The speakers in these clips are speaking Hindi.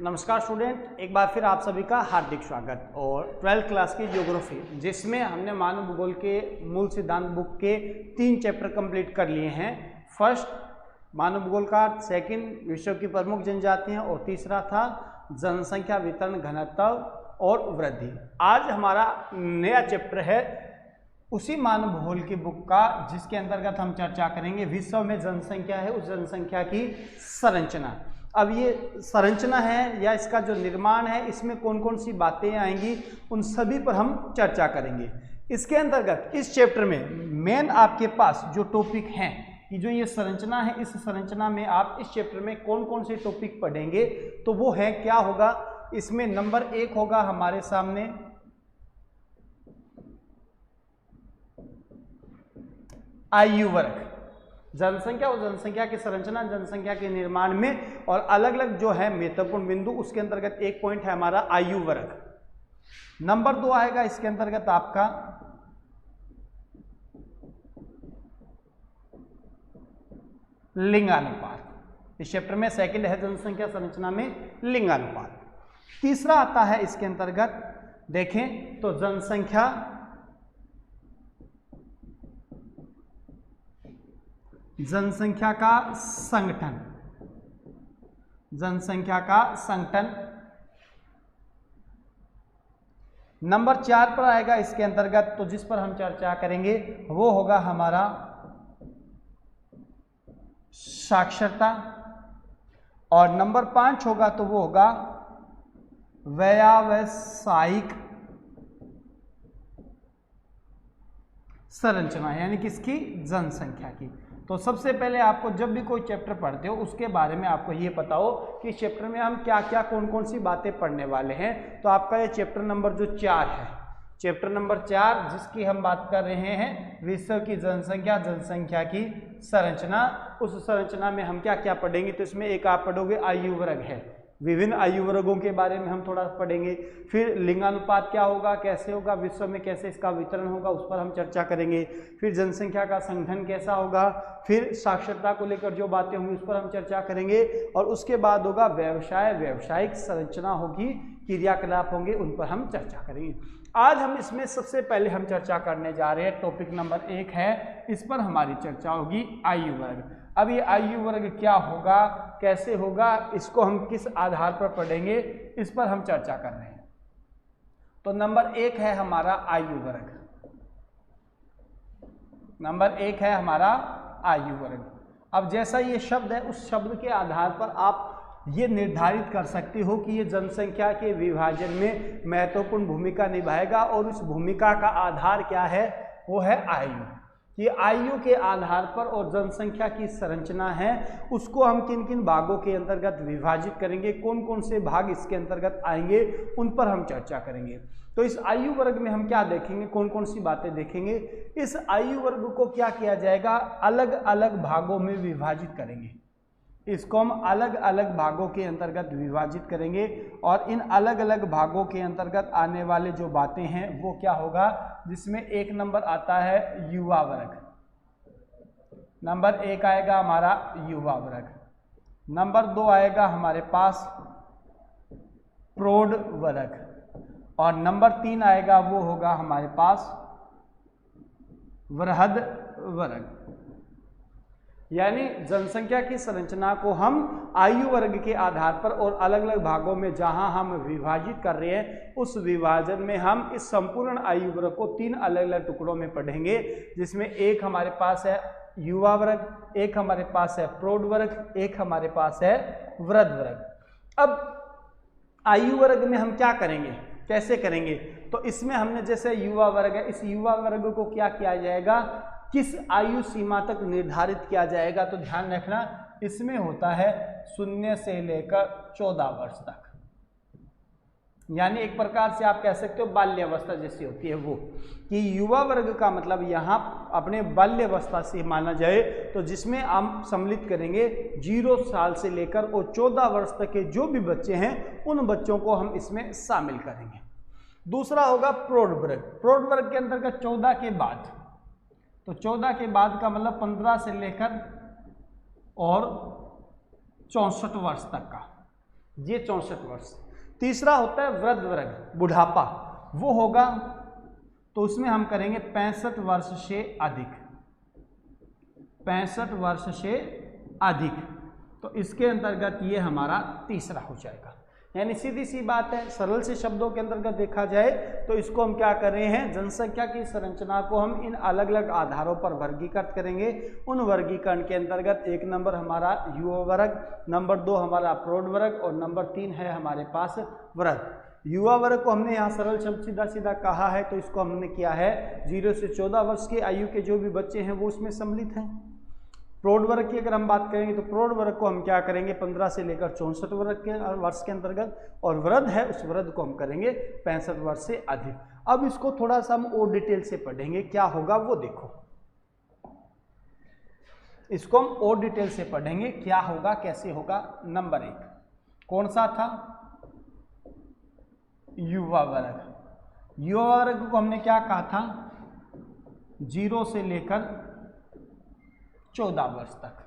नमस्कार स्टूडेंट, एक बार फिर आप सभी का हार्दिक स्वागत। और 12th क्लास की ज्योग्राफी जिसमें हमने मानव भूगोल के मूल सिद्धांत बुक के 3 चैप्टर कंप्लीट कर लिए हैं। फर्स्ट मानव भूगोल का, सेकंड विश्व की प्रमुख जनजातियां और तीसरा था जनसंख्या वितरण घनत्व और वृद्धि। आज हमारा नया चैप्टर है उसी मानव भूगोल की बुक का जिसके अंतर्गत हम चर्चा करेंगे विश्व में जनसंख्या है, उस जनसंख्या की संरचना। अब ये संरचना है या इसका जो निर्माण है, इसमें कौन कौन सी बातें आएंगी, उन सभी पर हम चर्चा करेंगे। इसके अंतर्गत इस चैप्टर में मेन आपके पास जो टॉपिक हैं कि जो ये संरचना है, इस संरचना में आप इस चैप्टर में कौन कौन से टॉपिक पढ़ेंगे तो वो है क्या होगा। इसमें नंबर 1 होगा हमारे सामने आयु वर्ग, जनसंख्या और जनसंख्या की संरचना, जनसंख्या के निर्माण में और अलग अलग जो है महत्वपूर्ण बिंदु, उसके अंतर्गत एक पॉइंट है हमारा आयु वर्ग। नंबर 2 आएगा इसके अंतर्गत आपका लिंगानुपात। इस चैप्टर में सेकंड है जनसंख्या संरचना में लिंगानुपात। तीसरा आता है इसके अंतर्गत देखें तो जनसंख्या का संगठन, जनसंख्या का संगठन। नंबर 4 पर आएगा इसके अंतर्गत तो जिस पर हम चर्चा करेंगे वो होगा हमारा साक्षरता। और नंबर 5 होगा तो वो होगा व्यावसायिक संरचना, यानी किसकी, जनसंख्या की। तो सबसे पहले आपको जब भी कोई चैप्टर पढ़ते हो उसके बारे में आपको ये पता हो कि इस चैप्टर में हम क्या क्या कौन कौन सी बातें पढ़ने वाले हैं। तो आपका ये चैप्टर नंबर जो 4 है, चैप्टर नंबर 4 जिसकी हम बात कर रहे हैं विश्व की जनसंख्या, जनसंख्या की संरचना, उस संरचना में हम क्या क्या पढ़ेंगे। तो इसमें एक आप पढ़ोगे आयु वर्ग है, विभिन्न आयु वर्गों के बारे में हम थोड़ा पढ़ेंगे। फिर लिंगानुपात क्या होगा, कैसे होगा, विश्व में कैसे इसका वितरण होगा, उस पर हम चर्चा करेंगे। फिर जनसंख्या का संगठन कैसा होगा, फिर साक्षरता को लेकर जो बातें होंगी उस पर हम चर्चा करेंगे। और उसके बाद होगा व्यवसाय, व्यावसायिक संरचना होगी, क्रियाकलाप होंगे, उन पर हम चर्चा करेंगे। आज हम इसमें सबसे पहले हम चर्चा करने जा रहे हैं, टॉपिक नंबर 1 है, इस पर हमारी चर्चा होगी आयु वर्ग। अब ये आयु वर्ग क्या होगा, कैसे होगा, इसको हम किस आधार पर पढ़ेंगे, इस पर हम चर्चा कर रहे हैं। तो नंबर 1 है हमारा आयु वर्ग, नंबर 1 है हमारा आयु वर्ग। अब जैसा ये शब्द है, उस शब्द के आधार पर आप ये निर्धारित कर सकते हो कि ये जनसंख्या के विभाजन में महत्वपूर्ण भूमिका निभाएगा और उस भूमिका का आधार क्या है, वो है आयु। ये आयु के आधार पर और जनसंख्या की संरचना है उसको हम किन किन भागों के अंतर्गत विभाजित करेंगे, कौन कौन से भाग इसके अंतर्गत आएंगे, उन पर हम चर्चा करेंगे। तो इस आयु वर्ग में हम क्या देखेंगे, कौन कौन सी बातें देखेंगे। इस आयु वर्ग को क्या किया जाएगा, अलग अलग भागों में विभाजित करेंगे। इसको हम अलग अलग भागों के अंतर्गत विभाजित करेंगे और इन अलग अलग भागों के अंतर्गत आने वाले जो बातें हैं वो क्या होगा, जिसमें 1 नंबर आता है युवा वर्ग। नंबर 1 आएगा हमारा युवा वर्ग। नंबर 2 आएगा हमारे पास प्रौढ़ वर्ग और नंबर 3 आएगा वो होगा हमारे पास वृहद वर्ग। यानी जनसंख्या की संरचना को हम आयु वर्ग के आधार पर और अलग अलग भागों में जहां हम विभाजित कर रहे हैं, उस विभाजन में हम इस संपूर्ण आयु वर्ग को 3 अलग अलग टुकड़ों में पढ़ेंगे, जिसमें एक हमारे पास है युवा वर्ग, एक हमारे पास है प्रौढ़ वर्ग, एक हमारे पास है वृद्ध वर्ग। अब आयु वर्ग में हम क्या करेंगे, कैसे करेंगे, तो इसमें हमने जैसे युवा वर्ग है, इस युवा वर्ग को क्या किया जाएगा, किस आयु सीमा तक निर्धारित किया जाएगा। तो ध्यान रखना इसमें होता है 0 से लेकर 14 वर्ष तक, यानी एक प्रकार से आप कह सकते हो बाल्यावस्था जैसी होती है वो, कि युवा वर्ग का मतलब यहाँ अपने बाल्यावस्था से माना जाए तो जिसमें हम सम्मिलित करेंगे 0 साल से लेकर और 14 वर्ष तक के जो भी बच्चे हैं उन बच्चों को हम इसमें शामिल करेंगे। दूसरा होगा प्रौढ़ वर्ग। प्रौढ़ वर्ग के अंतर्गत 14 के बाद, तो 14 के बाद का मतलब 15 से लेकर और 64 वर्ष तक का, ये 64 वर्ष। तीसरा होता है वृद्ध वर्ग, बुढ़ापा, वो होगा तो उसमें हम करेंगे 65 वर्ष से अधिक, 65 वर्ष से अधिक, तो इसके अंतर्गत ये हमारा तीसरा हो जाएगा। यानी सीधी सी बात है, सरल से शब्दों के अंतर्गत देखा जाए तो इसको हम क्या कर रहे हैं, जनसंख्या की संरचना को हम इन अलग अलग आधारों पर वर्गीकृत करेंगे। उन वर्गीकरण के अंतर्गत 1 नंबर हमारा युवा वर्ग, नंबर 2 हमारा प्रौढ़ वर्ग और नंबर 3 है हमारे पास वृद्ध। युवा वर्ग को हमने यहाँ सरल शब्द सीधा सीधा कहा है, तो इसको हमने किया है 0 से 14 वर्ष की आयु के जो भी बच्चे हैं वो उसमें सम्मिलित हैं। प्रौढ़ वर्ग की अगर हम बात करेंगे तो प्रौढ़ वर्ग को हम क्या करेंगे 15 से लेकर 64 वर्ष के अंतर्गत, और वृद्ध है उस वृद्ध को हम करेंगे 65 वर्ष से अधिक। अब इसको थोड़ा सा हम और डिटेल से पढ़ेंगे, क्या होगा वो देखो, इसको हम और डिटेल से पढ़ेंगे क्या होगा कैसे होगा। नंबर 1 कौन सा था, युवा वर्ग। युवा वर्ग को हमने क्या कहा था, 0 से लेकर 14 वर्ष तक,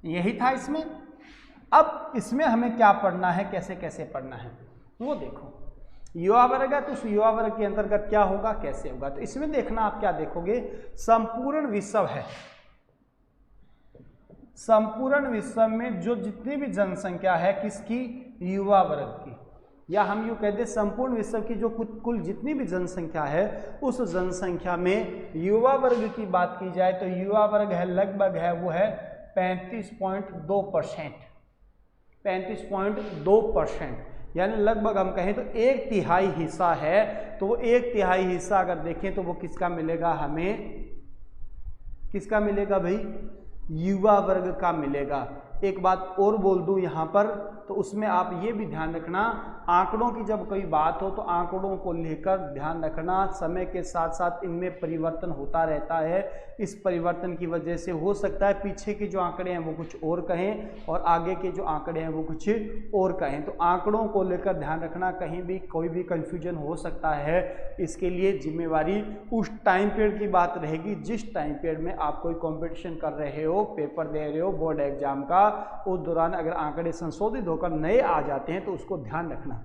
यही था इसमें। अब इसमें हमें क्या पढ़ना है, कैसे कैसे पढ़ना है वो देखो। युवा वर्ग है तो उस युवा वर्ग के अंतर्गत क्या होगा कैसे होगा, तो इसमें देखना आप क्या देखोगे, संपूर्ण विश्व है, संपूर्ण विश्व में जो जितनी भी जनसंख्या है किसकी, युवा वर्ग की, या हम यूँ कहते हैं संपूर्ण विश्व की जो कुल जितनी भी जनसंख्या है उस जनसंख्या में युवा वर्ग की बात की जाए तो युवा वर्ग है लगभग है वो है 35.2%, 35.2%, यानी लगभग हम कहें तो 1/3 हिस्सा है। तो वो 1/3 हिस्सा अगर देखें तो वो किसका मिलेगा, हमें किसका मिलेगा भाई, युवा वर्ग का मिलेगा। एक बात और बोल दूं यहाँ पर, तो उसमें आप ये भी ध्यान रखना, आंकड़ों की जब कोई बात हो तो आंकड़ों को लेकर ध्यान रखना, समय के साथ साथ इनमें परिवर्तन होता रहता है। इस परिवर्तन की वजह से हो सकता है पीछे के जो आंकड़े हैं वो कुछ और कहें और आगे के जो आंकड़े हैं वो कुछ और कहें। तो आंकड़ों को लेकर ध्यान रखना, कहीं भी कोई भी कन्फ्यूजन हो सकता है। इसके लिए जिम्मेवारी उस टाइम पीरियड की बात रहेगी जिस टाइम पीरियड में आप कोई कॉम्पिटिशन कर रहे हो, पेपर दे रहे हो बोर्ड एग्जाम का, उस दौरान अगर आंकड़े संशोधित होकर नए आ जाते हैं तो उसको ध्यान रखना।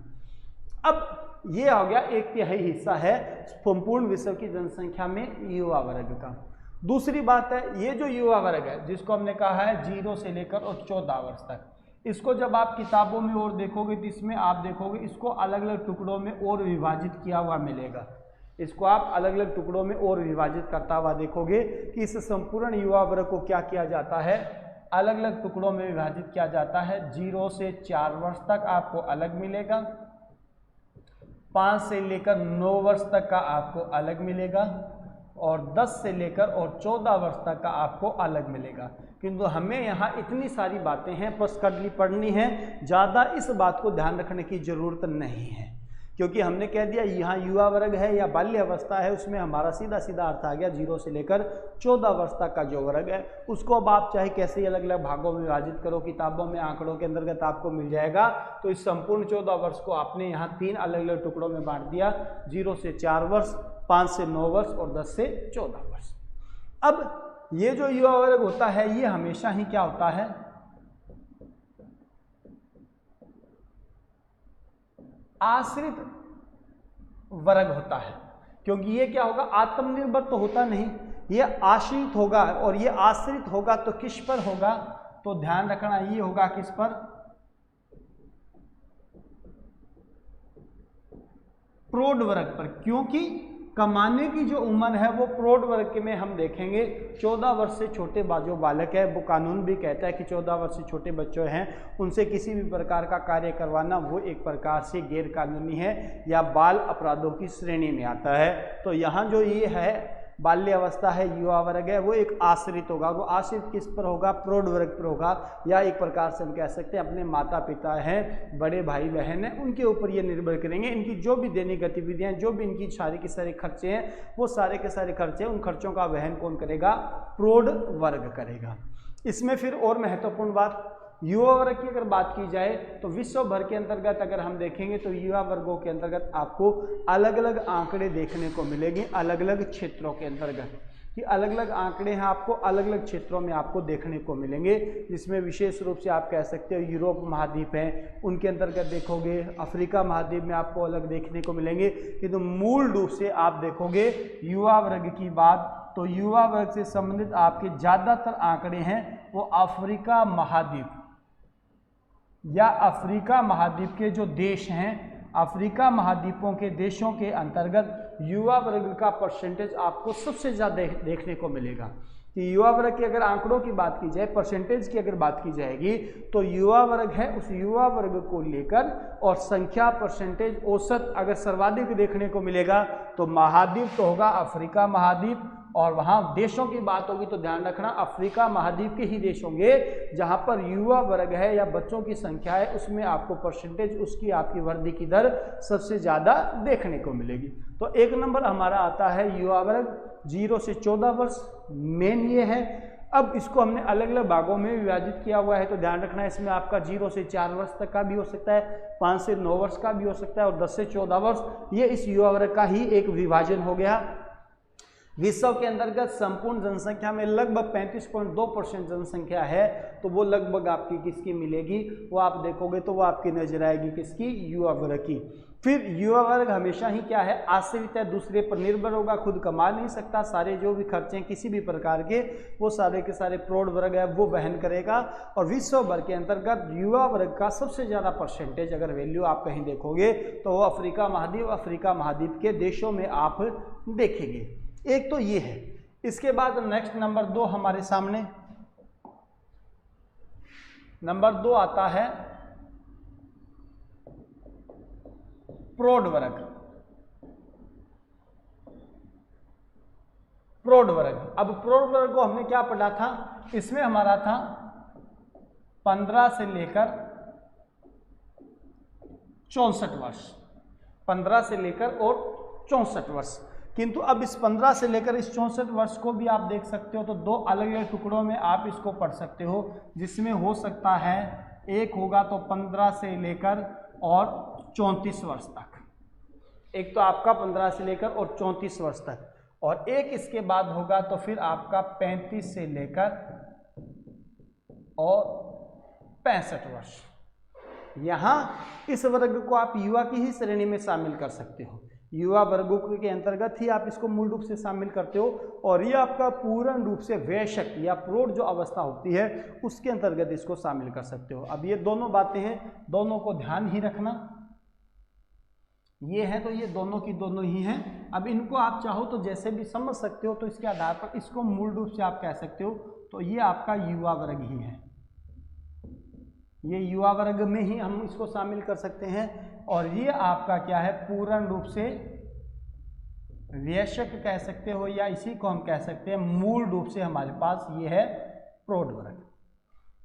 अब ये हो गया 1/3 हिस्सा है संपूर्ण विश्व की जनसंख्या में युवा वर्ग का। दूसरी बात है, ये जो युवा वर्ग है जिसको हमने कहा है 0 से लेकर और 14 वर्ष तक, इसको जब आप किताबों में और देखोगे तो इसमें आप देखोगे इसको अलग अलग टुकड़ों में और विभाजित किया हुआ मिलेगा। इसको आप अलग अलग टुकड़ों में और विभाजित करता हुआ देखोगे कि इस संपूर्ण युवा वर्ग को क्या किया जाता है, अलग अलग टुकड़ों में विभाजित किया जाता है। 0 से 4 वर्ष तक आपको अलग मिलेगा, 5 से लेकर 9 वर्ष तक का आपको अलग मिलेगा और 10 से लेकर और 14 वर्ष तक का आपको अलग मिलेगा। किंतु हमें यहाँ इतनी सारी बातें हैं बस करनी पढ़नी है, ज़्यादा इस बात को ध्यान रखने की ज़रूरत नहीं है, क्योंकि हमने कह दिया यहाँ युवा वर्ग है या बाल्य अवस्था है, उसमें हमारा सीधा सीधा अर्थ आ गया 0 से लेकर 14 वर्ष तक का जो वर्ग है उसको अब आप चाहे कैसे अलग अलग भागों में विभाजित करो, किताबों में आंकड़ों के अंतर्गत आपको मिल जाएगा। तो इस संपूर्ण 14 वर्ष को आपने यहाँ 3 अलग अलग टुकड़ों में बांट दिया, 0 से 4 वर्ष, 5 से 9 वर्ष और 10 से 14 वर्ष। अब ये जो युवा वर्ग होता है ये हमेशा ही क्या होता है, आश्रित वर्ग होता है, क्योंकि ये क्या होगा, आत्मनिर्भर तो होता नहीं, ये आश्रित होगा। और ये आश्रित होगा तो किस पर होगा, तो ध्यान रखना ये होगा किस पर, प्रौढ़ वर्ग पर, क्योंकि कमाने की जो उम्र है वो प्रौढ़ वर्ग में हम देखेंगे 14 वर्ष से छोटे जो बालक है, वो कानून भी कहता है कि 14 वर्ष से छोटे बच्चों हैं उनसे किसी भी प्रकार का कार्य करवाना वो एक प्रकार से गैर कानूनी है या बाल अपराधों की श्रेणी में आता है। तो यहाँ जो ये है बाल्य अवस्था है, युवा वर्ग है, वो एक आश्रित होगा। वो आश्रित किस पर होगा, प्रौढ़ वर्ग पर होगा, या एक प्रकार से हम कह सकते हैं अपने माता पिता हैं, बड़े भाई बहन हैं, उनके ऊपर ये निर्भर करेंगे। इनकी जो भी दैनिक गतिविधियां, जो भी इनकी सारी के सारे खर्चे हैं, वो सारे के सारे खर्चे, उन खर्चों का वहन कौन करेगा, प्रौढ़ वर्ग करेगा। इसमें फिर और महत्वपूर्ण बात, युवा वर्ग की अगर बात की जाए तो विश्व भर के अंतर्गत अगर हम देखेंगे तो युवा वर्गों के अंतर्गत आपको अलग अलग आंकड़े देखने को मिलेंगे अलग अलग क्षेत्रों के अंतर्गत। कि अलग अलग आंकड़े हैं आपको अलग अलग क्षेत्रों में आपको देखने को मिलेंगे, जिसमें विशेष रूप से आप कह सकते हो यूरोप महाद्वीप है, उनके अंतर्गत देखोगे अफ्रीका महाद्वीप में आपको अलग देखने को मिलेंगे। किंतु मूल रूप से आप देखोगे युवा वर्ग की बात, तो युवा वर्ग से संबंधित आपके ज़्यादातर आंकड़े हैं वो अफ्रीका महाद्वीप या अफ्रीका महाद्वीप के जो देश हैं, अफ्रीका महाद्वीपों के देशों के अंतर्गत युवा वर्ग का परसेंटेज आपको सबसे ज़्यादा देखने को मिलेगा। कि युवा वर्ग की अगर आंकड़ों की बात की जाए, परसेंटेज की अगर बात की जाएगी, तो युवा वर्ग है उस युवा वर्ग को लेकर और संख्या परसेंटेज औसत अगर सर्वाधिक देखने को मिलेगा तो महाद्वीप तो होगा अफ्रीका महाद्वीप, और वहाँ देशों की बात होगी तो ध्यान रखना अफ्रीका महाद्वीप के ही देश होंगे जहाँ पर युवा वर्ग है या बच्चों की संख्या है उसमें आपको परसेंटेज उसकी आपकी वृद्धि की दर सबसे ज़्यादा देखने को मिलेगी। तो एक नंबर हमारा आता है युवा वर्ग 0 से 14 वर्ष, मेन ये है। अब इसको हमने अलग अलग भागों में विभाजित किया हुआ है, तो ध्यान रखना इसमें आपका 0 से 4 वर्ष तक का भी हो सकता है, 5 से 9 वर्ष का भी हो सकता है और 10 से 14 वर्ष, ये इस युवा वर्ग का ही एक विभाजन हो गया। विश्व के अंतर्गत संपूर्ण जनसंख्या में लगभग 35.2% जनसंख्या है, तो वो लगभग आपकी किसकी मिलेगी, वो आप देखोगे तो वो आपकी नजर आएगी किसकी, युवा वर्ग की। फिर युवा वर्ग हमेशा ही क्या है, आश्रित है, दूसरे पर निर्भर होगा, खुद कमा नहीं सकता, सारे जो भी खर्चे किसी भी प्रकार के वो सारे के सारे प्रौढ़ वर्ग है वो वहन करेगा। और विश्व भर के अंतर्गत युवा वर्ग का सबसे ज़्यादा परसेंटेज अगर वैल्यू आप कहीं देखोगे तो वो अफ्रीका महाद्वीप के देशों में आप देखेंगे। एक तो ये है। इसके बाद नेक्स्ट नंबर 2 हमारे सामने, नंबर 2 आता है प्रौढ़ वर्ग। प्रौढ़ वर्ग, अब प्रौढ़ वर्ग को हमने क्या पढ़ा था, इसमें हमारा था 15 से लेकर 64 वर्ष, 15 से लेकर और 64 वर्ष। किंतु अब इस 15 से लेकर इस 64 वर्ष को भी आप देख सकते हो, तो 2 अलग अलग टुकड़ों में आप इसको पढ़ सकते हो, जिसमें हो सकता है एक होगा तो 15 से लेकर और 34 वर्ष तक, एक तो आपका 15 से लेकर और 34 वर्ष तक, और एक इसके बाद होगा तो फिर आपका 35 से लेकर और 65 वर्ष। यहाँ इस वर्ग को आप युवा की ही श्रेणी में शामिल कर सकते हो, युवा वर्गों के अंतर्गत ही आप इसको मूल रूप से शामिल करते हो, और ये आपका पूर्ण रूप से वयस्क या प्रौढ़ जो अवस्था होती है उसके अंतर्गत इसको शामिल कर सकते हो। अब ये दोनों बातें हैं, दोनों को ध्यान ही रखना, ये है तो ये दोनों की दोनों ही हैं। अब इनको आप चाहो तो जैसे भी समझ सकते हो, तो इसके आधार पर इसको मूल रूप से आप कह सकते हो तो ये आपका युवा वर्ग ही है, ये युवा वर्ग में ही हम इसको शामिल कर सकते हैं। और ये आपका क्या है, पूर्ण रूप से वयस्क कह सकते हो, या इसी को हम कह सकते हैं मूल रूप से हमारे पास ये है प्रौढ़ वर्ग।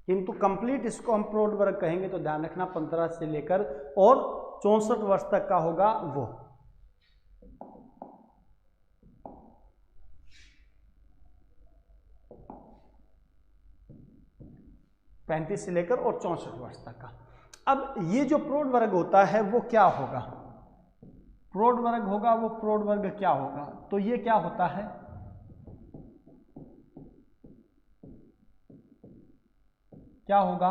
किंतु कंप्लीट इसको हम प्रौढ़ वर्ग कहेंगे तो ध्यान रखना 15 से लेकर और 64 वर्ष तक का होगा वो। पैंतीस से लेकर और 64 वर्ष तक का। अब ये जो प्रौढ़ वर्ग होता है वो क्या होगा, प्रौढ़ वर्ग होगा वो प्रौढ़ वर्ग क्या होगा, तो ये क्या होता है, क्या होगा,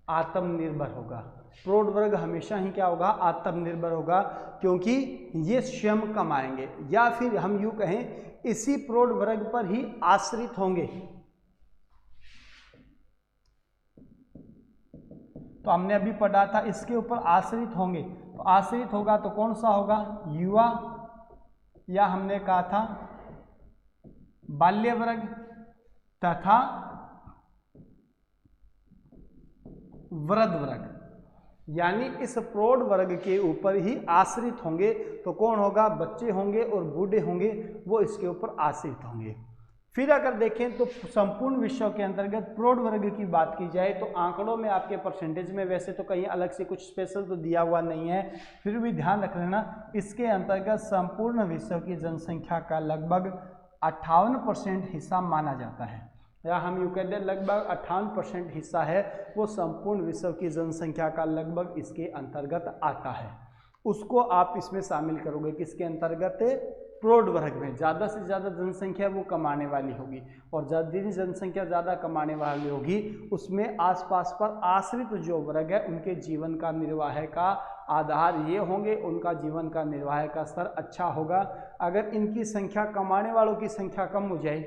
आत्मनिर्भर होगा। प्रौढ़ वर्ग हमेशा ही क्या होगा, आत्मनिर्भर होगा, क्योंकि ये स्वयं कमाएंगे, या फिर हम यूं कहें इसी प्रौढ़ वर्ग पर ही आश्रित होंगे। तो हमने अभी पढ़ा था इसके ऊपर आश्रित होंगे, तो आश्रित होगा तो कौन सा होगा, युवा, या हमने कहा था बाल्य वर्ग तथा वृद्ध वर्ग, यानी इस प्रौढ़ वर्ग के ऊपर ही आश्रित होंगे। तो कौन होगा, बच्चे होंगे और बूढ़े होंगे, वो इसके ऊपर आश्रित होंगे। फिर अगर देखें तो संपूर्ण विश्व के अंतर्गत प्रौढ़ वर्ग की बात की जाए तो आंकड़ों में आपके परसेंटेज में वैसे तो कहीं अलग से कुछ स्पेशल तो दिया हुआ नहीं है, फिर भी ध्यान रख लेना इसके अंतर्गत संपूर्ण विश्व की जनसंख्या का लगभग 58% हिस्सा माना जाता है, या हम यूँ कहते हैं लगभग 58% हिस्सा है वो संपूर्ण विश्व की जनसंख्या का लगभग इसके अंतर्गत आता है। उसको आप इसमें शामिल करोगे, किसके अंतर्गत, प्रौढ़ वर्ग में ज़्यादा से ज़्यादा जनसंख्या वो कमाने वाली होगी, और जितनी जनसंख्या ज़्यादा कमाने वाली होगी उसमें आसपास पर आश्रित जो वर्ग है उनके जीवन का निर्वाह का आधार ये होंगे, उनका जीवन का निर्वाह का स्तर अच्छा होगा। अगर इनकी संख्या, कमाने वालों की संख्या कम हो जाए,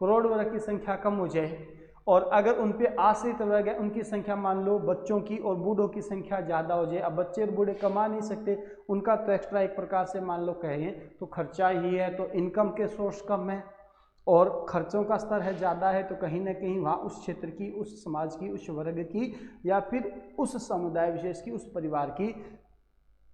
प्रौढ़ वर्ग की संख्या कम हो जाए, और अगर उन पे आश्रित वर्ग है उनकी संख्या, मान लो बच्चों की और बूढ़ों की संख्या ज़्यादा हो जाए, अब बच्चे और बूढ़े कमा नहीं सकते, उनका तो एक्स्ट्रा एक प्रकार से मान लो कहें तो खर्चा ही है, तो इनकम के सोर्स कम है और खर्चों का स्तर है ज़्यादा है, तो कहीं ना कहीं वहाँ उस क्षेत्र की, उस समाज की, उस वर्ग की या फिर उस समुदाय विशेष की, उस परिवार की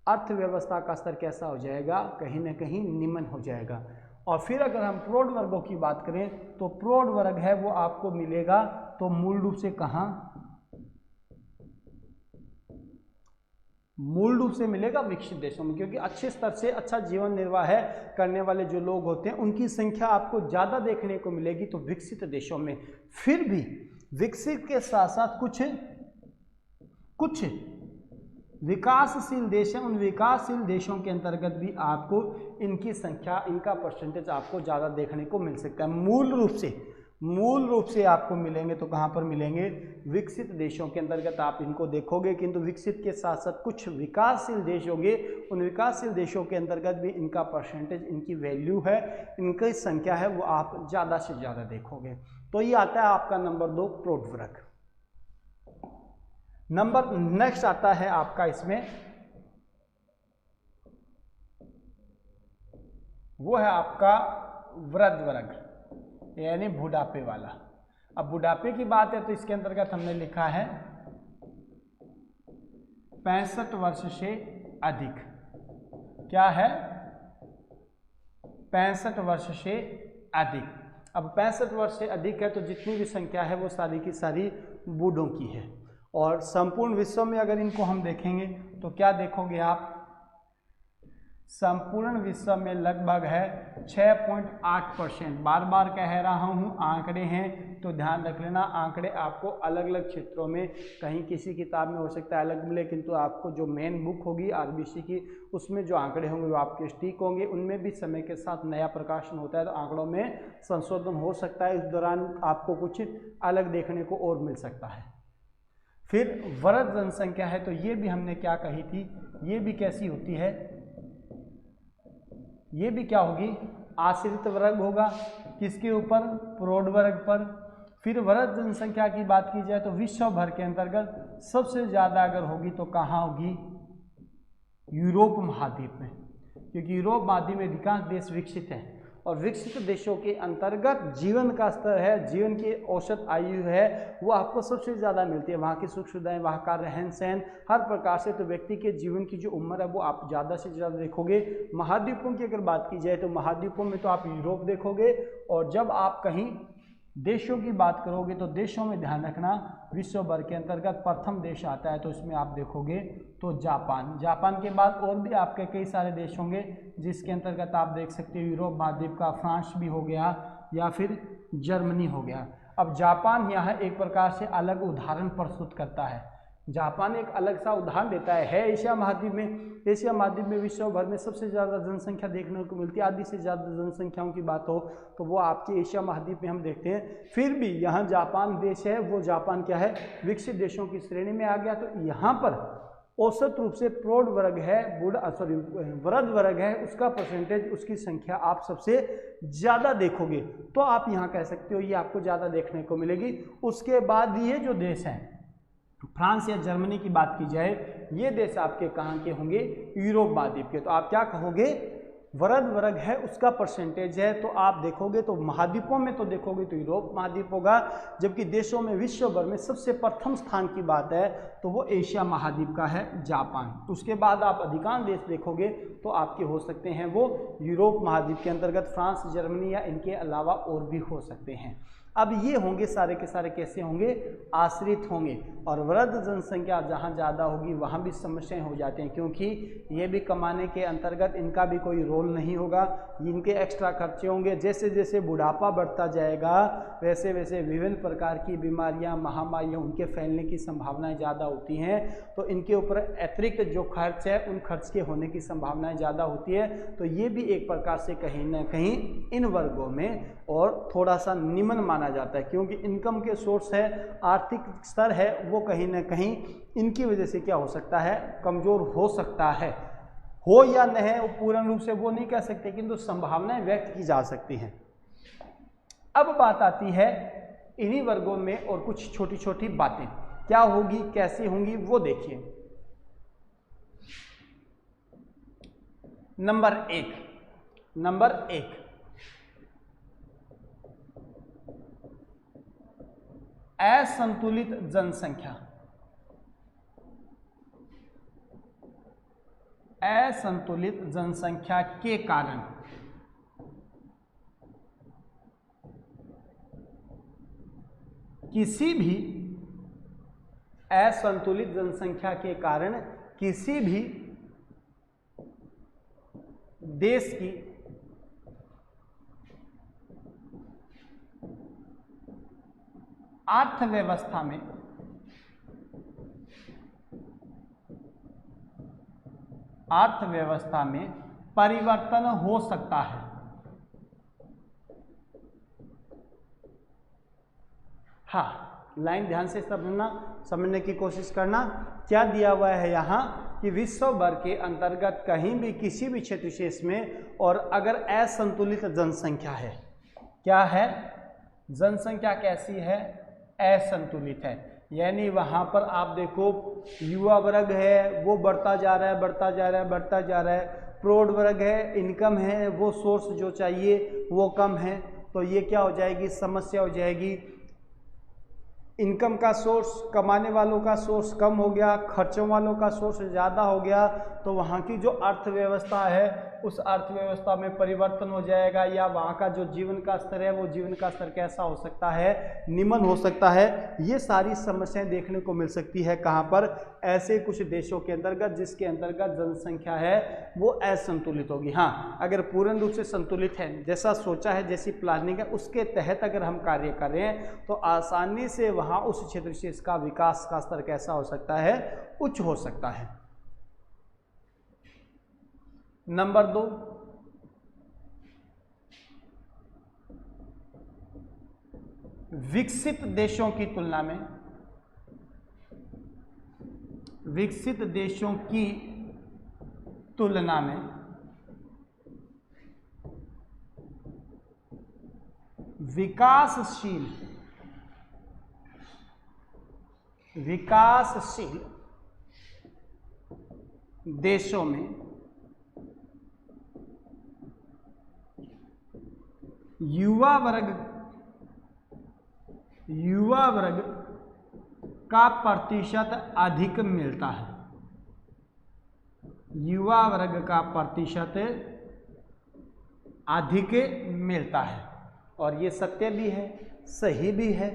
अर्थव्यवस्था का स्तर कैसा हो जाएगा, कहीं ना कहीं निम्न हो जाएगा। और फिर अगर हम प्रौढ़ वर्गों की बात करें तो प्रौढ़ वर्ग है वो आपको मिलेगा तो मूल रूप से कहाँ, मूल रूप से मिलेगा विकसित देशों में, क्योंकि अच्छे स्तर से अच्छा जीवन निर्वाह करने वाले जो लोग होते हैं उनकी संख्या आपको ज़्यादा देखने को मिलेगी तो विकसित देशों में। फिर भी विकसित के साथ साथ कुछ विकासशील देश हैं, उन विकासशील देशों के अंतर्गत भी आपको इनकी संख्या, इनका परसेंटेज आपको ज़्यादा देखने को मिल सकता है। मूल रूप से आपको मिलेंगे तो कहाँ पर मिलेंगे, विकसित देशों के अंतर्गत आप इनको देखोगे, किंतु विकसित के साथ साथ कुछ विकासशील देश होंगे, उन विकासशील देशों के अंतर्गत भी इनका परसेंटेज, इनकी वैल्यू है, इनकी संख्या है वो आप ज़्यादा से ज़्यादा देखोगे। तो ये आता है आपका नंबर 2 प्रौढ़ वर्ग। नंबर नेक्स्ट आता है आपका इसमें, वो है आपका वृद्ध वर्ग यानी बुढ़ापे वाला। अब बुढ़ापे की बात है तो इसके अंतर्गत हमने लिखा है 65 वर्ष से अधिक। क्या है, 65 वर्ष से अधिक। अब 65 वर्ष से अधिक है तो जितनी भी संख्या है वो सारी की सारी बूढ़ों की है, और संपूर्ण विश्व में अगर इनको हम देखेंगे तो क्या देखोगे आप, संपूर्ण विश्व में लगभग है 6.8%। बार बार कह रहा हूँ आंकड़े हैं तो ध्यान रख लेना, आंकड़े आपको अलग अलग क्षेत्रों में कहीं किसी किताब में हो सकता है अलग मिले, किंतु आपको जो मेन बुक होगी आरबीसी की उसमें जो आंकड़े होंगे वो आपके स्टिक होंगे। उनमें भी समय के साथ नया प्रकाशन होता है तो आंकड़ों में संशोधन हो सकता है, इस दौरान आपको कुछ अलग देखने को और मिल सकता है। फिर वृद्ध जनसंख्या है तो ये भी हमने क्या कही थी, ये भी कैसी होती है, ये भी क्या होगी, आश्रित वर्ग होगा, किसके ऊपर, प्रौढ़ वर्ग पर। फिर वृद्ध जनसंख्या की बात की जाए तो विश्व भर के अंतर्गत सबसे ज़्यादा अगर होगी तो कहाँ होगी, यूरोप महाद्वीप में, क्योंकि यूरोप महाद्वीप में अधिकांश देश विकसित हैं और विकसित देशों के अंतर्गत जीवन का स्तर है, जीवन की औसत आयु है वो आपको सबसे ज़्यादा मिलती है। वहाँ की सुख सुविधाएं, वहाँ का रहन सहन, हर प्रकार से तो व्यक्ति के जीवन की जो उम्र है वो आप ज़्यादा से ज़्यादा देखोगे। महाद्वीपों की अगर बात की जाए तो महाद्वीपों में तो आप यूरोप देखोगे, और जब आप कहीं देशों की बात करोगे तो देशों में ध्यान रखना विश्व भर के अंतर्गत प्रथम देश आता है तो इसमें आप देखोगे तो जापान। जापान के बाद और भी आपके कई सारे देश होंगे जिसके अंतर्गत आप देख सकते हो यूरोप महाद्वीप का फ्रांस भी हो गया या फिर जर्मनी हो गया। अब जापान यहाँ एक प्रकार से अलग उदाहरण प्रस्तुत करता है, जापान एक अलग सा उदाहरण देता है एशिया महाद्वीप में। एशिया महाद्वीप में विश्व भर में सबसे ज़्यादा जनसंख्या देखने को मिलती है, आधी से ज़्यादा जनसंख्याओं की बात हो तो वो आपके एशिया महाद्वीप में हम देखते हैं। फिर भी यहाँ जापान देश है, वो जापान क्या है, विकसित देशों की श्रेणी में आ गया। तो यहाँ पर औसत रूप से प्रौढ़ वर्ग है, वृद्ध वर्ग है, उसका परसेंटेज, उसकी संख्या आप सबसे ज़्यादा देखोगे तो आप यहाँ कह सकते हो ये आपको ज़्यादा देखने को मिलेगी। उसके बाद ये जो देश हैं फ्रांस या जर्मनी की बात की जाए, ये देश आपके कहाँ के होंगे, यूरोप महाद्वीप के। तो आप क्या कहोगे, वृद्ध वर्ग है उसका परसेंटेज है, तो आप देखोगे तो महाद्वीपों में तो देखोगे तो यूरोप महाद्वीप होगा, जबकि देशों में विश्व भर में सबसे प्रथम स्थान की बात है तो वो एशिया महाद्वीप का है जापान। उसके बाद आप अधिकांश देश देखोगे तो आपके हो सकते हैं वो यूरोप महाद्वीप के अंतर्गत फ्रांस, जर्मनी या इनके अलावा और भी हो सकते हैं। अब ये होंगे सारे के सारे कैसे होंगे, आश्रित होंगे। और वृद्ध जनसंख्या जहाँ ज़्यादा होगी वहाँ भी समस्याएं हो जाती हैं, क्योंकि ये भी कमाने के अंतर्गत इनका भी कोई रोल नहीं होगा, इनके एक्स्ट्रा खर्चे होंगे। जैसे जैसे बुढ़ापा बढ़ता जाएगा वैसे वैसे विभिन्न प्रकार की बीमारियां, महामारियां उनके फैलने की संभावनाएं ज़्यादा होती हैं, तो इनके ऊपर अतिरिक्त जो खर्च है उन खर्च के होने की संभावनाएं ज़्यादा होती है। तो ये भी एक प्रकार से कहीं ना कहीं इन वर्गों में और थोड़ा सा निम्न माना जाता है, क्योंकि इनकम के सोर्स है, आर्थिक स्तर है, वो कहीं ना कहीं इनकी वजह से क्या हो सकता है, कमज़ोर हो सकता है। हो या न है वो पूर्ण रूप से वो नहीं कह सकते, किंतु संभावनाएं व्यक्त की जा सकती हैं। अब बात आती है इन्हीं वर्गों में और कुछ छोटी छोटी बातें क्या होगी, कैसे होंगी, वो देखिए। नंबर एक, असंतुलित जनसंख्या। असंतुलित जनसंख्या के कारण किसी भी असंतुलित जनसंख्या के कारण किसी भी देश की अर्थव्यवस्था में परिवर्तन हो सकता है। हाँ, लाइन ध्यान से समझने की कोशिश करना। क्या दिया हुआ है यहाँ कि विश्व भर के अंतर्गत कहीं भी किसी भी क्षेत्र विशेष में और अगर असंतुलित जनसंख्या है, क्या है, जनसंख्या कैसी है, असंतुलित है, यानी वहाँ पर आप देखो युवा वर्ग है वो बढ़ता जा रहा है, प्रौढ़ वर्ग है, इनकम है, वो सोर्स जो चाहिए वो कम है, तो ये क्या हो जाएगी, समस्या हो जाएगी। इनकम का सोर्स, कमाने वालों का सोर्स कम हो गया, खर्चों वालों का सोर्स ज़्यादा हो गया, तो वहाँ की जो अर्थव्यवस्था है उस अर्थव्यवस्था में परिवर्तन हो जाएगा, या वहाँ का जो जीवन का स्तर है वो जीवन का स्तर कैसा हो सकता है, निम्न हो सकता है। ये सारी समस्याएं देखने को मिल सकती है कहाँ पर, ऐसे कुछ देशों के अंतर्गत जिसके अंतर्गत जनसंख्या है वो असंतुलित होगी। हाँ, अगर पूर्ण रूप से संतुलित है, जैसा सोचा है, जैसी प्लानिंग है, उसके तहत अगर हम कार्य कर रहे हैं तो आसानी से वहाँ उस क्षेत्र विशेष का विकास का स्तर कैसा हो सकता है, उच्च हो सकता है। नंबर 2, विकसित देशों की तुलना में विकासशील देशों में युवा वर्ग का प्रतिशत अधिक मिलता है। युवा वर्ग का प्रतिशत अधिक मिलता है, और ये सत्य भी है, सही भी है।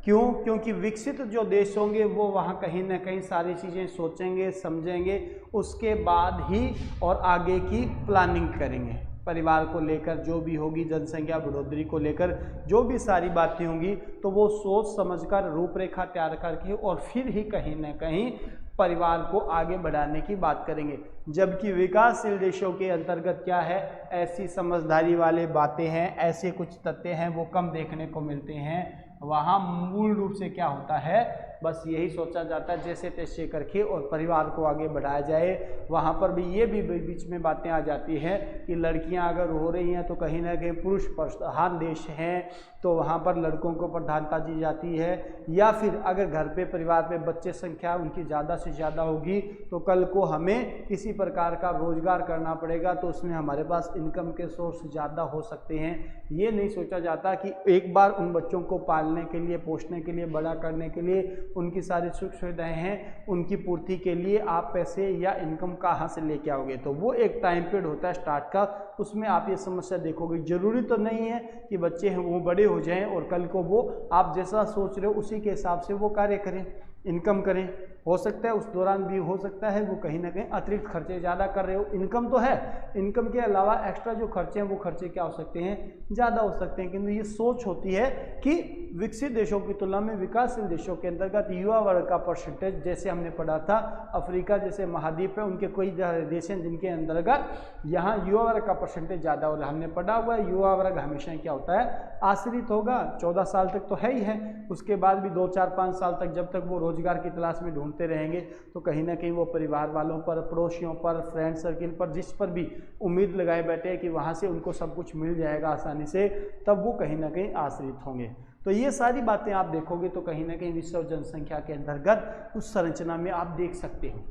क्यों? क्योंकि विकसित जो देश होंगे वो वहाँ कहीं ना कहीं सारी चीज़ें सोचेंगे, समझेंगे, उसके बाद ही और आगे की प्लानिंग करेंगे। परिवार को लेकर जो भी होगी, जनसंख्या बढ़ोतरी को लेकर जो भी सारी बातें होंगी, तो वो सोच समझकर रूपरेखा तैयार करके और फिर ही कहीं ना कहीं परिवार को आगे बढ़ाने की बात करेंगे। जबकि विकासशील देशों के अंतर्गत क्या है, ऐसी समझदारी वाले बातें हैं, ऐसे कुछ तथ्य हैं वो कम देखने को मिलते हैं। वहाँ मूल रूप से क्या होता है, बस यही सोचा जाता है जैसे तैसे करके और परिवार को आगे बढ़ाया जाए। वहाँ पर भी ये भी बीच में बातें आ जाती हैं कि लड़कियाँ अगर हो रही हैं तो कहीं ना कहीं पुरुष प्रधान देश हैं, तो वहाँ पर लड़कों को प्रधानता दी जाती है। या फिर अगर घर पे परिवार में बच्चे संख्या उनकी ज़्यादा से ज़्यादा होगी तो कल को हमें किसी प्रकार का रोजगार करना पड़ेगा, तो उसमें हमारे पास इनकम के सोर्स ज़्यादा हो सकते हैं। ये नहीं सोचा जाता कि एक बार उन बच्चों को पालने के लिए, पोषने के लिए, बड़ा करने के लिए उनकी सारी सुख सुविधाएं हैं, उनकी पूर्ति के लिए आप पैसे या इनकम कहाँ से लेके आओगे। तो वो एक टाइम पीरियड होता है स्टार्ट का, उसमें आप ये समस्या देखोगे। जरूरी तो नहीं है कि बच्चे हैं वो बड़े हो जाएं और कल को वो आप जैसा सोच रहे हो उसी के हिसाब से वो कार्य करें, इनकम करें। हो सकता है उस दौरान भी हो सकता है वो कहीं ना कहीं अतिरिक्त खर्चे ज़्यादा कर रहे हो। इनकम तो है, इनकम के अलावा एक्स्ट्रा जो खर्चे हैं वो खर्चे क्या हो सकते हैं, ज़्यादा हो सकते हैं। किंतु ये सोच होती है कि विकसित देशों की तुलना में विकासशील देशों के अंतर्गत युवा वर्ग का परसेंटेज, जैसे हमने पढ़ा था अफ्रीका जैसे महाद्वीप है उनके कोई देश हैं जिनके अंतर्गत यहाँ युवा वर्ग का परसेंटेज ज़्यादा हो रहा है। हमने पढ़ा हुआ है युवा वर्ग हमेशा क्या होता है, आश्रित होगा। 14 साल तक तो है ही है, उसके बाद भी 2, 4, 5 साल तक जब तक वो रोजगार की तलाश में ढूंढते रहेंगे तो कहीं ना कहीं वो परिवार वालों पर, पड़ोसियों पर, फ्रेंड सर्किल पर, जिस पर भी उम्मीद लगाए बैठे हैं कि वहाँ से उनको सब कुछ मिल जाएगा आसानी से, तब वो कहीं ना कहीं आश्रित होंगे। तो ये सारी बातें आप देखोगे तो कहीं ना कहीं विश्व जनसंख्या के अंतर्गत उस संरचना में आप देख सकते हो।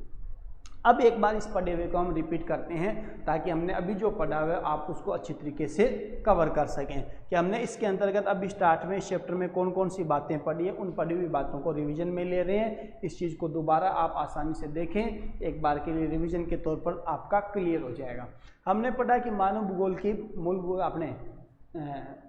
अब एक बार इस पढ़े हुए को हम रिपीट करते हैं ताकि हमने अभी जो पढ़ा हुआ है आप उसको अच्छी तरीके से कवर कर सकें कि हमने इसके अंतर्गत अभी स्टार्ट में इस चैप्टर में कौन कौन सी बातें पढ़ी है। उन पढ़ी हुई बातों को रिवीजन में ले रहे हैं। इस चीज़ को दोबारा आप आसानी से देखें, एक बार के लिए रिवीजन के तौर पर आपका क्लियर हो जाएगा। हमने पढ़ा कि मानव भूगोल की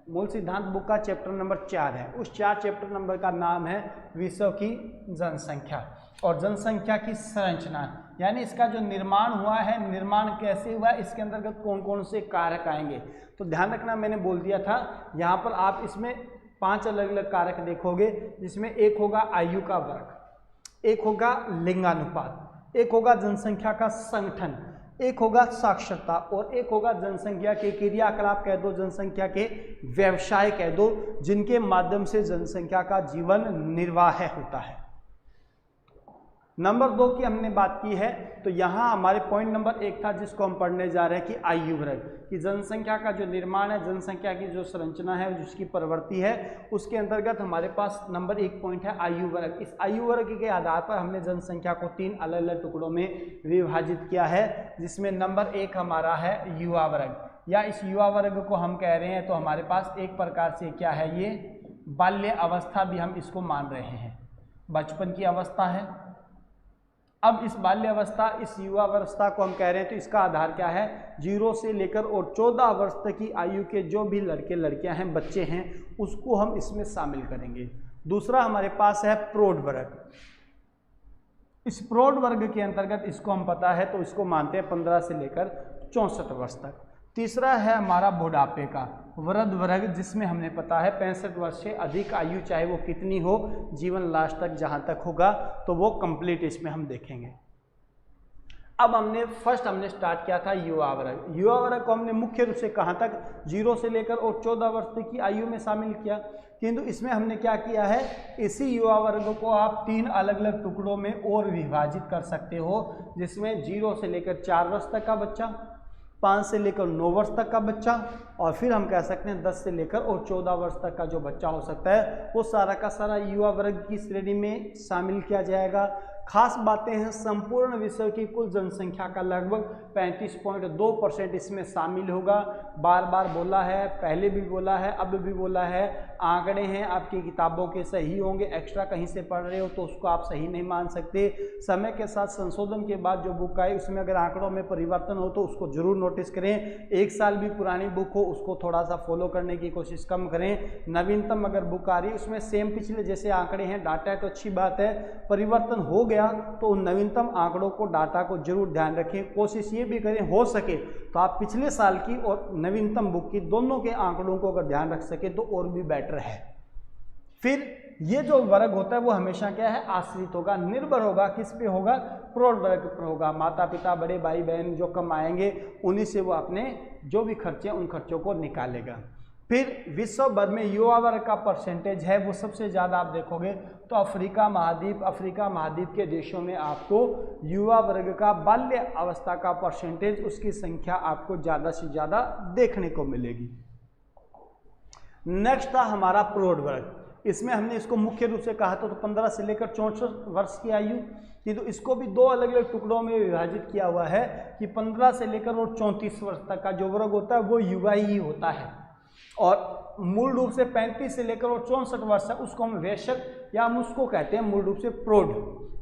मूल सिद्धांत बुक का चैप्टर नंबर 4 है। उस 4 चैप्टर नंबर का नाम है विश्व की जनसंख्या और जनसंख्या की संरचना, यानी इसका जो निर्माण हुआ है, निर्माण कैसे हुआ है, इसके अंतर्गत कौन कौन से कारक आएंगे। तो ध्यान रखना, मैंने बोल दिया था यहाँ पर आप इसमें 5 अलग अलग कारक देखोगे, जिसमें एक होगा आयु का वर्ग, एक होगा लिंगानुपात, एक होगा जनसंख्या का संगठन, एक होगा साक्षरता और एक होगा जनसंख्या के क्रियाकलाप कह दो, जनसंख्या के व्यवसाय कह दो, जिनके माध्यम से जनसंख्या का जीवन निर्वाह होता है। नंबर 2 की हमने बात की है, तो यहाँ हमारे पॉइंट नंबर 1 था जिसको हम पढ़ने जा रहे हैं कि आयु वर्ग की जनसंख्या का जो निर्माण है, जनसंख्या की जो संरचना है, जिसकी प्रवृत्ति है, उसके अंतर्गत हमारे पास नंबर 1 पॉइंट है आयु वर्ग। इस आयु वर्ग के आधार पर हमने जनसंख्या को 3 अलग अलग टुकड़ों में विभाजित किया है, जिसमें नंबर 1 हमारा है युवा वर्ग, या इस युवा वर्ग को हम कह रहे हैं तो हमारे पास एक प्रकार से क्या है, ये बाल्य अवस्था भी हम इसको मान रहे हैं, बचपन की अवस्था है। अब इस बाल्य अवस्था, इस युवा अवस्था को हम कह रहे हैं तो इसका आधार क्या है, 0 से लेकर और 14 वर्ष तक की आयु के जो भी लड़के लड़कियां हैं, बच्चे हैं, उसको हम इसमें शामिल करेंगे। दूसरा हमारे पास है प्रौढ़ वर्ग। इस प्रौढ़ वर्ग के अंतर्गत इसको हम पता है तो इसको मानते हैं 15 से लेकर 64 वर्ष तक। तीसरा है हमारा बुढ़ापे का वृद्ध वर्ग, जिसमें हमने पता है 65 वर्ष से अधिक आयु, चाहे वो कितनी हो, जीवन लास्ट तक जहाँ तक होगा तो वो कंप्लीट इसमें हम देखेंगे। अब हमने स्टार्ट किया था युवा वर्ग। युवा वर्ग को हमने मुख्य रूप से कहाँ तक, 0 से लेकर और 14 वर्ष तक की आयु में शामिल किया, किंतु इसमें हमने क्या किया है, इसी युवा वर्ग को आप 3 अलग अलग टुकड़ों में और विभाजित कर सकते हो, जिसमें 0 से लेकर 4 वर्ष तक का बच्चा, 5 से लेकर 9 वर्ष तक का बच्चा, और फिर हम कह सकते हैं 10 से लेकर और 14 वर्ष तक का जो बच्चा हो सकता है, वो सारा का सारा युवा वर्ग की श्रेणी में शामिल किया जाएगा। खास बातें हैं, संपूर्ण विश्व की कुल जनसंख्या का लगभग 35.2% इसमें शामिल होगा। बार बार बोला है, पहले भी बोला है, अब भी बोला है, आंकड़े हैं आपकी किताबों के सही होंगे, एक्स्ट्रा कहीं से पढ़ रहे हो तो उसको आप सही नहीं मान सकते। समय के साथ संशोधन के बाद जो बुक आई उसमें अगर आंकड़ों में परिवर्तन हो तो उसको जरूर नोटिस करें। 1 साल भी पुरानी बुक हो उसको थोड़ा सा फॉलो करने की कोशिश कम करें। नवीनतम अगर बुक आ रही है उसमें सेम पिछले जैसे आंकड़े हैं, डाटा है तो अच्छी बात है, परिवर्तन हो गया तो उन नवीनतम आंकड़ों को, डाटा को जरूर ध्यान रखें। कोशिश ये भी करें हो सके तो आप पिछले साल की और नवीनतम बुक की दोनों के आंकड़ों को अगर ध्यान रख सके तो और भी बेटर है। फिर ये जो वर्ग होता है वो हमेशा क्या है, आश्रित होगा, निर्भर होगा, किस पे होगा, प्रौढ़ वर्ग पर होगा। माता पिता, बड़े भाई बहन जो कमाएंगे उन्हीं से वो अपने जो भी खर्चे उन खर्चों को निकालेगा। फिर विश्व भर में युवा वर्ग का परसेंटेज है वो सबसे ज़्यादा आप देखोगे तो अफ्रीका महाद्वीप के देशों में आपको युवा वर्ग का बाल्य अवस्था का परसेंटेज, उसकी संख्या आपको ज़्यादा से ज़्यादा देखने को मिलेगी। नेक्स्ट था हमारा प्रौढ़ वर्ग। इसमें हमने इसको मुख्य रूप से कहा था तो 15 से लेकर 64 वर्ष की आयु थी, तो इसको भी 2 अलग अलग टुकड़ों में विभाजित किया हुआ है कि 15 से लेकर और 34 वर्ष तक का जो वर्ग होता है वो युवा ही होता है। और मूल रूप से 35 से लेकर और 64 वर्ष है उसको हम वयस्क या हम उसको कहते हैं मूल रूप से प्रौढ़।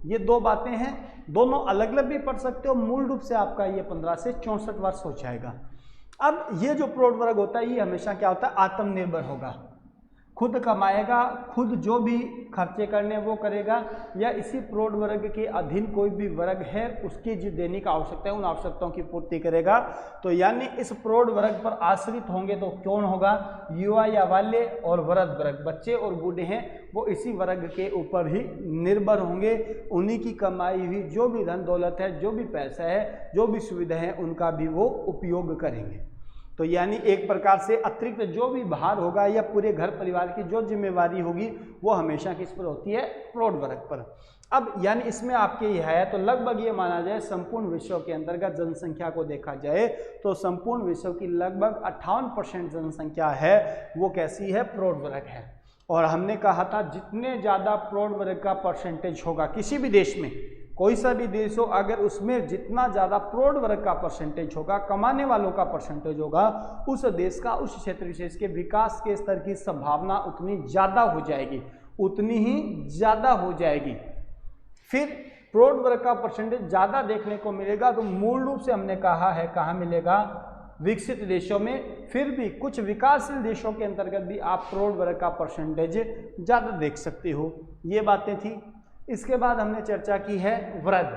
ये दो बातें हैं, दोनों अलग अलग भी पढ़ सकते हो। मूल रूप से आपका ये 15 से 64 वर्ष हो जाएगा। अब ये जो प्रौढ़ वर्ग होता है ये हमेशा क्या होता है, आत्मनिर्भर होगा, खुद कमाएगा, खुद जो भी खर्चे करने वो करेगा, या इसी प्रौढ़ वर्ग के अधीन कोई भी वर्ग है उसकी जो दैनिक आवश्यकता है उन आवश्यकताओं की पूर्ति करेगा। तो यानी इस प्रौढ़ वर्ग पर आश्रित होंगे तो कौन होगा, युवा या बाल्य और वृद्ध वर्ग, बच्चे और बूढ़े हैं वो इसी वर्ग के ऊपर ही निर्भर होंगे। उन्हीं की कमाई हुई जो भी धन दौलत है, जो भी पैसा है, जो भी सुविधा है उनका भी वो उपयोग करेंगे। तो यानी एक प्रकार से अतिरिक्त जो भी भार होगा या पूरे घर परिवार की जो जिम्मेवारी होगी वो हमेशा किस पर होती है, प्रौढ़ वर्ग पर। अब यानी इसमें आपके यह है तो लगभग ये माना जाए संपूर्ण विश्व के अंतर्गत जनसंख्या को देखा जाए तो संपूर्ण विश्व की लगभग 58% जनसंख्या है वो कैसी है, प्रौढ़ वर्ग है। और हमने कहा था जितने ज़्यादा प्रौढ़ वर्ग का परसेंटेज होगा किसी भी देश में, कोई सा भी देश हो, अगर उसमें जितना ज़्यादा प्रौढ़ वर्ग का परसेंटेज होगा, कमाने वालों का परसेंटेज होगा, उस देश का उस क्षेत्र विशेष के विकास के स्तर की संभावना उतनी ज़्यादा हो जाएगी, उतनी ही ज़्यादा हो जाएगी। फिर प्रौढ़ वर्ग का परसेंटेज ज़्यादा देखने को मिलेगा तो मूल रूप से हमने कहा है कहाँ मिलेगा, विकसित देशों में। फिर भी कुछ विकासशील देशों के अंतर्गत भी आप प्रौढ़ वर्ग का परसेंटेज ज़्यादा देख सकते हो। ये बातें थी। इसके बाद हमने चर्चा की है वृद्ध।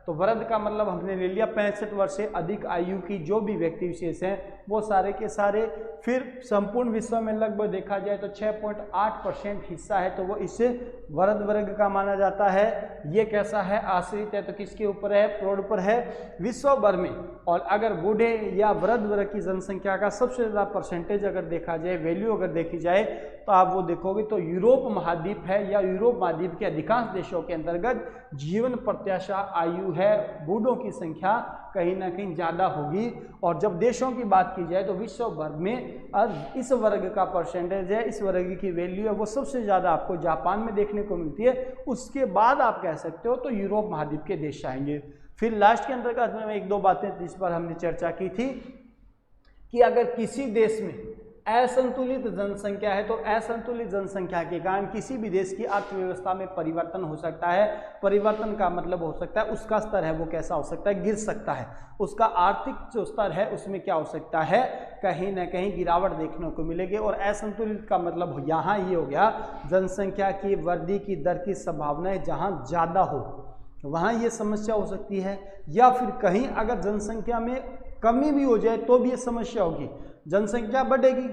तो वृद्ध का मतलब हमने ले लिया 65 वर्ष से अधिक आयु की जो भी व्यक्ति विशेष हैं वो सारे के सारे। फिर संपूर्ण विश्व में लगभग देखा जाए तो 6.8% हिस्सा है तो वो इससे वृद्ध वर्ग का माना जाता है। ये कैसा है, आश्रित है तो किसके ऊपर है, प्रौढ़ पर है विश्व भर में। और अगर बूढ़े या वृद्ध वर्ग की जनसंख्या का सबसे ज़्यादा परसेंटेज अगर देखा जाए, वैल्यू अगर देखी जाए तो आप वो देखोगे तो यूरोप महाद्वीप है या यूरोप महाद्वीप के अधिकांश देशों के अंतर्गत जीवन प्रत्याशा आयु है बूढ़ों की संख्या कहीं ना कहीं ज़्यादा होगी। और जब देशों की बात की जाए तो विश्व भर में अब इस वर्ग का परसेंटेज है, इस वर्ग की वैल्यू है वो सबसे ज़्यादा आपको जापान में देखने को मिलती है। उसके बाद आप कह सकते हो तो यूरोप महाद्वीप के देश आएंगे। फिर लास्ट के अंतर्गत में एक दो बातें जिस पर हमने चर्चा की थी कि अगर किसी देश में असंतुलित जनसंख्या है तो असंतुलित जनसंख्या के कारण किसी भी देश की अर्थव्यवस्था में परिवर्तन हो सकता है। परिवर्तन का मतलब हो सकता है उसका स्तर है वो कैसा हो सकता है, गिर सकता है। उसका आर्थिक जो स्तर है उसमें क्या हो सकता है, कहीं ना कहीं गिरावट देखने को मिलेगी। और असंतुलित का मतलब यहाँ ये हो गया जनसंख्या की वृद्धि की दर की संभावनाएं जहाँ ज़्यादा हो वहाँ ये समस्या हो सकती है, या फिर कहीं अगर जनसंख्या में कमी भी हो जाए तो भी ये समस्या होगी। जनसंख्या बढ़ेगी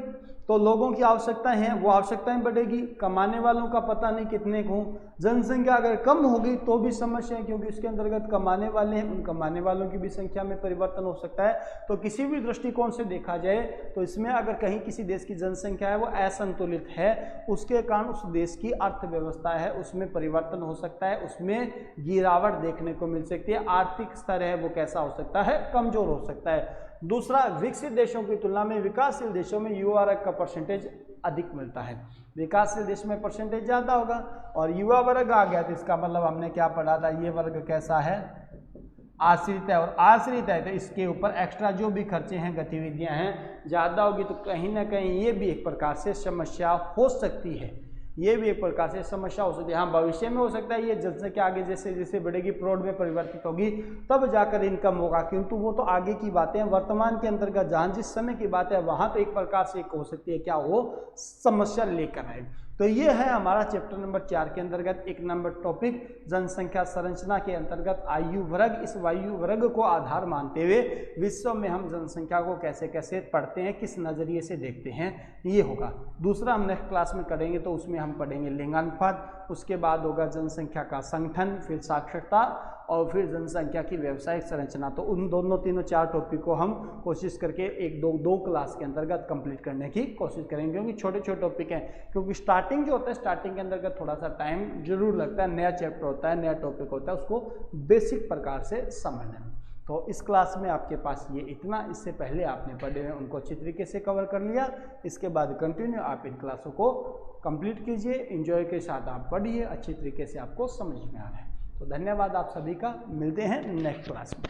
तो लोगों की आवश्यकताएं हैं वो आवश्यकताएं बढ़ेगी, कमाने वालों का पता नहीं कितने को। जनसंख्या अगर कम होगी तो भी समस्या है क्योंकि उसके अंतर्गत कमाने वाले हैं, उन कमाने वालों की भी संख्या में परिवर्तन हो सकता है। तो किसी भी दृष्टिकोण से देखा जाए तो इसमें अगर कहीं किसी देश की जनसंख्या है वो असंतुलित है, उसके कारण उस देश की अर्थव्यवस्था है उसमें परिवर्तन हो सकता है, उसमें गिरावट देखने को मिल सकती है। आर्थिक स्तर है वो कैसा हो सकता है, कमजोर हो सकता है। दूसरा, विकसित देशों की तुलना में विकासशील देशों में युवा वर्ग का परसेंटेज अधिक मिलता है। विकासशील देश में परसेंटेज ज़्यादा होगा और युवा वर्ग आ गया तो इसका मतलब हमने क्या पढ़ा था, ये वर्ग कैसा है, आश्रित है। और आश्रित है तो इसके ऊपर एक्स्ट्रा जो भी खर्चे हैं गतिविधियां हैं ज़्यादा होगी तो कहीं ना कहीं ये भी एक प्रकार से समस्या हो सकती है। ये भी एक प्रकार से समस्या हो सकती है। हाँ, भविष्य में हो सकता है ये जनसंख्या आगे जैसे जैसे बढ़ेगी प्रौढ़ में परिवर्तित होगी तब जाकर इनकम होगा, किंतु वो तो आगे की बातें हैं। वर्तमान के अंतर्गत जहाँ जिस समय की बात है वहाँ तो एक प्रकार से एक हो सकती है क्या वो समस्या लेकर आए। तो ये है हमारा चैप्टर नंबर 4 के अंतर्गत 1 नंबर टॉपिक जनसंख्या संरचना के अंतर्गत आयु वर्ग। इस आयु वर्ग को आधार मानते हुए विश्व में हम जनसंख्या को कैसे कैसे पढ़ते हैं, किस नज़रिए से देखते हैं, ये होगा। दूसरा हम नेक्स्ट क्लास में करेंगे तो उसमें हम पढ़ेंगे लिंगानुपात, उसके बाद होगा जनसंख्या का संगठन, फिर साक्षरता और फिर जनसंख्या की व्यावसायिक संरचना। तो उन दोनों तीनों 4 टॉपिक को हम कोशिश करके एक दो क्लास के अंतर्गत कंप्लीट करने की कोशिश करेंगे क्योंकि छोटे छोटे टॉपिक हैं। क्योंकि स्टार्टिंग जो होता है स्टार्टिंग के अंतर्गत थोड़ा सा टाइम जरूर लगता है, नया चैप्टर होता है, नया टॉपिक होता है, उसको बेसिक प्रकार से समझने में। तो इस क्लास में आपके पास ये इतना, इससे पहले आपने पढ़े हुए उनको अच्छी तरीके से कवर कर लिया। इसके बाद कंटिन्यू आप इन क्लासों को कंप्लीट कीजिए, एंजॉय के साथ आप पढ़िए, अच्छी तरीके से आपको समझ में आ रहा है। तो धन्यवाद आप सभी का, मिलते हैं नेक्स्ट क्लास में।